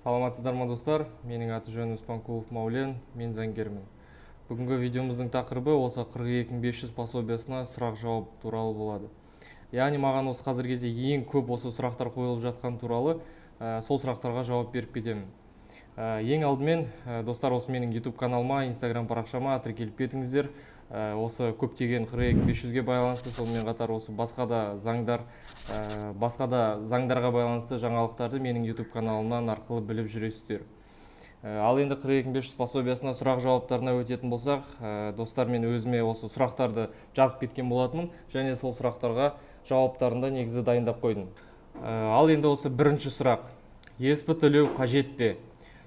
Саламатсыздар ма достар, менің аты жөнім Успанкулов Маулен, мен заңгермін. Бүгінгі видеомыздың тақырыбы осы 42500 пособиясына сұрақ-жауап туралы болады. Яғни маған осы қазіргі кезде ең көп осы сұрақтар қойылып жатқан туралы сол сұрақтарға жауап беріп кетемін. Ең алдымен достар, осы менің YouTube каналыма, Instagram парақшама тіркеліп кетіңіздер. Осы көптеген 42500-ге байланысты, сонымен қатар осы басқа да заңдарға байланысты жаңалықтарды менің YouTube каналымнан арқылы біліп жүресіздер. Ал енді 42500 пособиясына сұрақ-жауаптарына өтетін болсақ, достар, мен өзіме осы сұрақтарды жазып кеткен болатынмын, және сол сұрақтарға жауаптарында негізі дайындап қойдым. Ал енді осы бірінші сұрақ: ЕСП төлеу қажет пе?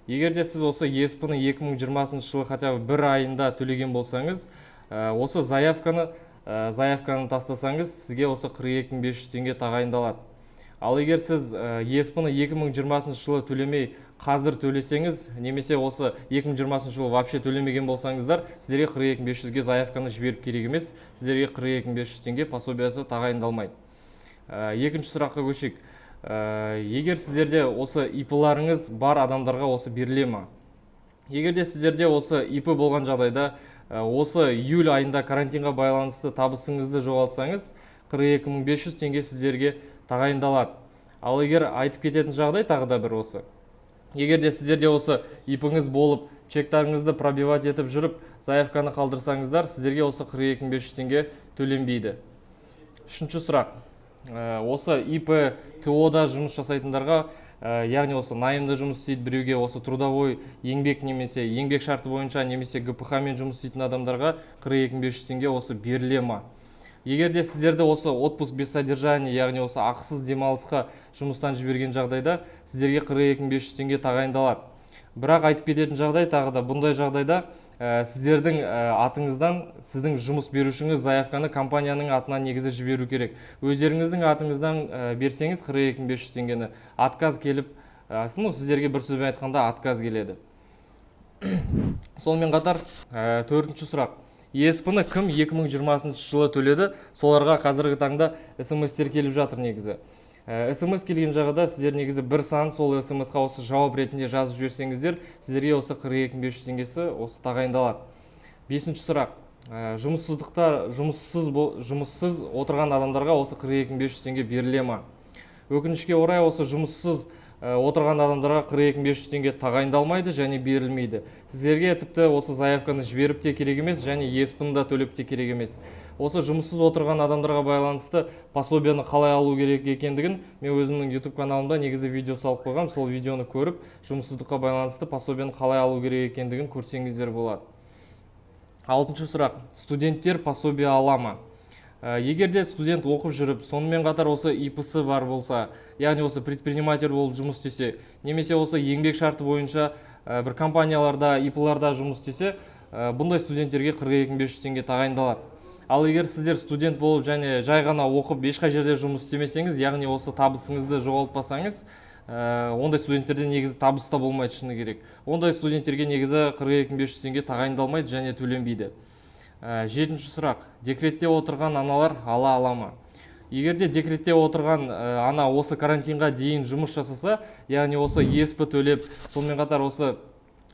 Егер де сіз осы ЕСП-ны 2020 жылы хотя бы бір айында төлеген болсаңыз, осы заявканы тастасаңыз, сізге осы 42500 теңге тағайындалады. Ал егер сіз ЕСП-ны 2020 жылы төлемей қазір төлесеңіз, немесе осы 2020 жылы вообще төлемеген болсаңыздар, сіздерге 42500-ге заявканы жіберіп керек емес, сіздерге 42500 теңге пособиясы тағайындалмайды. Екінші сұраққа көшейік. Егер сіздерде осы ИП-ларыңыз бар адамдарға осы беріле ма? Егер де сіздерде осы ИП болған жағдайда, осы июль айында карантинға байланысты табысыңызды жоғалтсаңыз, 42500 теңге сіздерге тағайындалады. Ал егер айтып кететін жағдай тағы да бір осы: егер де сіздерде осы ИП-іңіз болып, чектарыңызды пробивать етіп жүріп, заявканы қалдырсаңыздар, сіздерге осы 42500 теңге төленбейді. Үшінші сұрақ: осы ИП ТО-да жұмыс жасайтындарға, яғни осы найымды жұмыс істейді біреуге, осы трудовой еңбек немесе еңбек шарты бойынша немесе ГПХ-мен жұмыс істейтін адамдарға 42500 теңге осы беріле ма? Егер де сіздерді осы отпуск без содержания, яғни осы ақысыз демалысқа жұмыстан жіберген жағдайда, сіздерге 42500 теңге тағайындалады. Бірақ айтып кететін жағдай тағы да, бұндай жағдайда сіздердің атыңыздан сіздің жұмыс берушіңіз заявканы компанияның атынан негізі жіберу керек. Өздеріңіздің атыңыздан берсеңіз 42500 теңгені отказ келіп, сіздерге бір сөзбен айтқанда отказ келеді. Сонымен қатар, төртінші сұрақ: ЕСП-ны кім 2020 жылы төледі? Соларға қазіргі таңда СМС-тер келіп жатыр негізі. СМС келген жағында сіздер негізі бір сан сол СМС-қа осы жауап ретінде жазып жіберсеңіздер, сіздерге осы 42500 теңгесі осы тағайындалады. Бесінші сұрақ: жұмыссыз отырған адамдарға осы 42500 теңге беріле ма? Өкінішке орай, осы жұмыссыз отырған адамдарға 42500 теңге тағайындалмайды және берілмейді. Сіздерге тіпті осы заявканы жіберіп те керек емес, және ЕСП-ны да төлеп те керек емес. Осы жұмыссыз отырған адамдарға байланысты пособияны қалай алу керек екендігін мен өзімнің YouTube каналымда негізі видео салып қойғам. Сол видеоны көріп, жұмыссыздыққа байланысты пособияны қалай алу керек екендігін көрсеңіздер болады. Алтыншы сұрақ: студенттер пособия ала ма? Егер де студент оқып жүріп, сонымен қатар осы ИП-сы бар болса, яғни осы предприниматель болып жұмыс істесе, немесе осы еңбек шарты бойынша бір компанияларда, ИП-ларда жұмыс істесе, бұндай студенттерге 42500 теңге тағайындалады. Ал егер сіздер студент болып және жай ғана оқып, ешқай жерде жұмыс істемесеңіз, яғни осы табысыңызды жоғалтпасаңыз, ондай студенттерде негізі табыс та болмайды, шыны керек. Ондай студенттерге негізі 42500 теңге тағайындалмайды және төленбейді. Жетінші сұрақ: декретте отырған аналар ала ма? Егер де декретте отырған ана осы карантинға дейін жұмыс жасаса, яғни осы ЕСП төлеп, сонымен қатар осы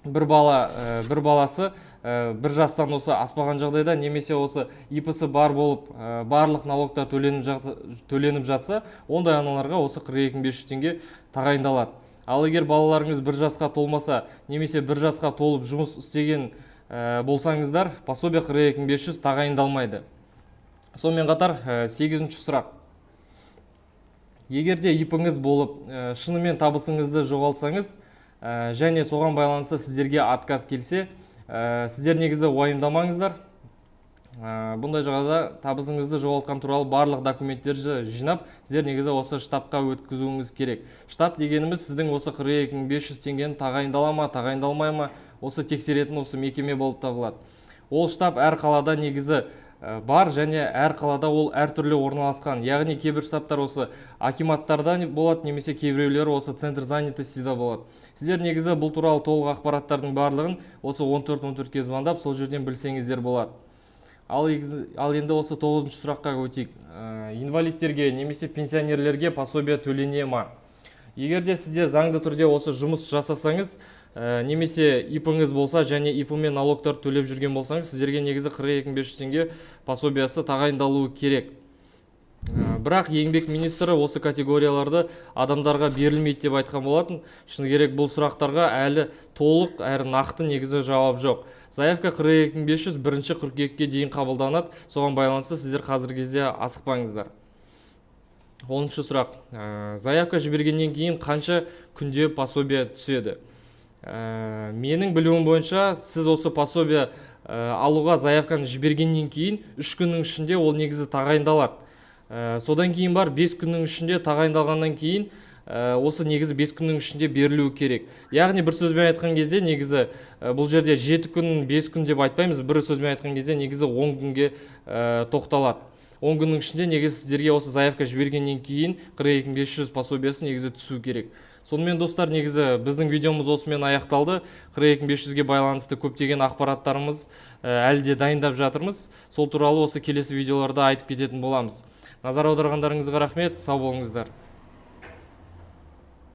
бір баласы бір жастан осы аспаған жағдайда, немесе осы ИП-сы бар болып, барлық налогтар төленіп жатса, ондай аналарға осы 42500 теңге тағайындалады. Ал егер балаларыңыз бір жасқа толмаса, немесе бір жасқа толып жұмыс істеген болсаңыздар, пособия 42500 тағайындалмайды. Сонымен қатар, 8-ші сұрақ: егер де ИП-іңіз болып, шынымен табысыңызды жоғалтсаңыз, және соған байланысты сіздерге отказ келсе, сіздер негізі уайымдамаңыздар. Бұндай жағдайда табысыңызды жоғалтқан туралы барлық документтерді жинап, сіздер негізі осы штабқа өткізуіңіз керек. Штаб дегеніміз сіздің осы 42500 теңгені тағайындала ма, тағайындалмай ма, осы тексеретін осы мекеме болып табылады. Ол штаб әр қалада негізі бар, және әр қалада ол әртүрлі орналасқан. Яғни кейбір штабтар осы акиматтарда болады, немесе кейбіреулері осы центр занятостьда болады. Сіздер негізі бұл туралы толық ақпараттардың барлығын осы 1414-ке звондап, сол жерден білсеңіздер болады. Ал енді осы 9-ші сұраққа өтейік. Инвалидтерге немесе пенсионерлерге пособия төлене ма? Егер де сіздер заңды түрде осы жұмыс жасасаңыз, немесе ИП-ңіз болса және ИП-мен налогтар төлеп жүрген болсаңыз, сіздерге негізі 42.500 теңге пособиясы тағайындалуы керек. Бірақ еңбек министрі осы категорияларды адамдарға берілмейді деп айтқан болатын. Шыны керек, бұл сұрақтарға әлі толық әрі нақты негізі жауап жоқ. Заявка 42.500 бірінші қыркүйекке дейін қабылданады. Соған байланысты сіздер қазіргі кезде асықпаңыздар. 10-шы сұрақ. Заявка жібергеннен кейін қанша күнде пособия түседі? Менің білуім бойынша, сіз осы пособия алуға заявканы жібергеннен кейін 3 күннің ішінде ол негізі тағайындалады. Содан кейін бар 5 күннің ішінде тағайындалғаннан кейін осы негізі 5 күннің ішінде берілуі керек. Яғни бір сөзбен айтқан кезде негізі бұл жерде 7 күн, 5 күн деп айтпаймыз. Бір сөзбен айтқан кезде негізі 10 күнге тоқталады. 10 күннің ішінде негізі сіздерге осы заявка жібергеннен кейін 42.500 пособиясы негізі түсу керек. Сонымен достар, негізі біздің видеомыз осымен аяқталды. 42.500-ге байланысты көптеген ақпараттарымыз әлі де дайындап жатырмыз. Сол туралы осы келесі видеоларда айтып кететін боламыз. Назар аударғандарыңызға рахмет, сау болыңыздар.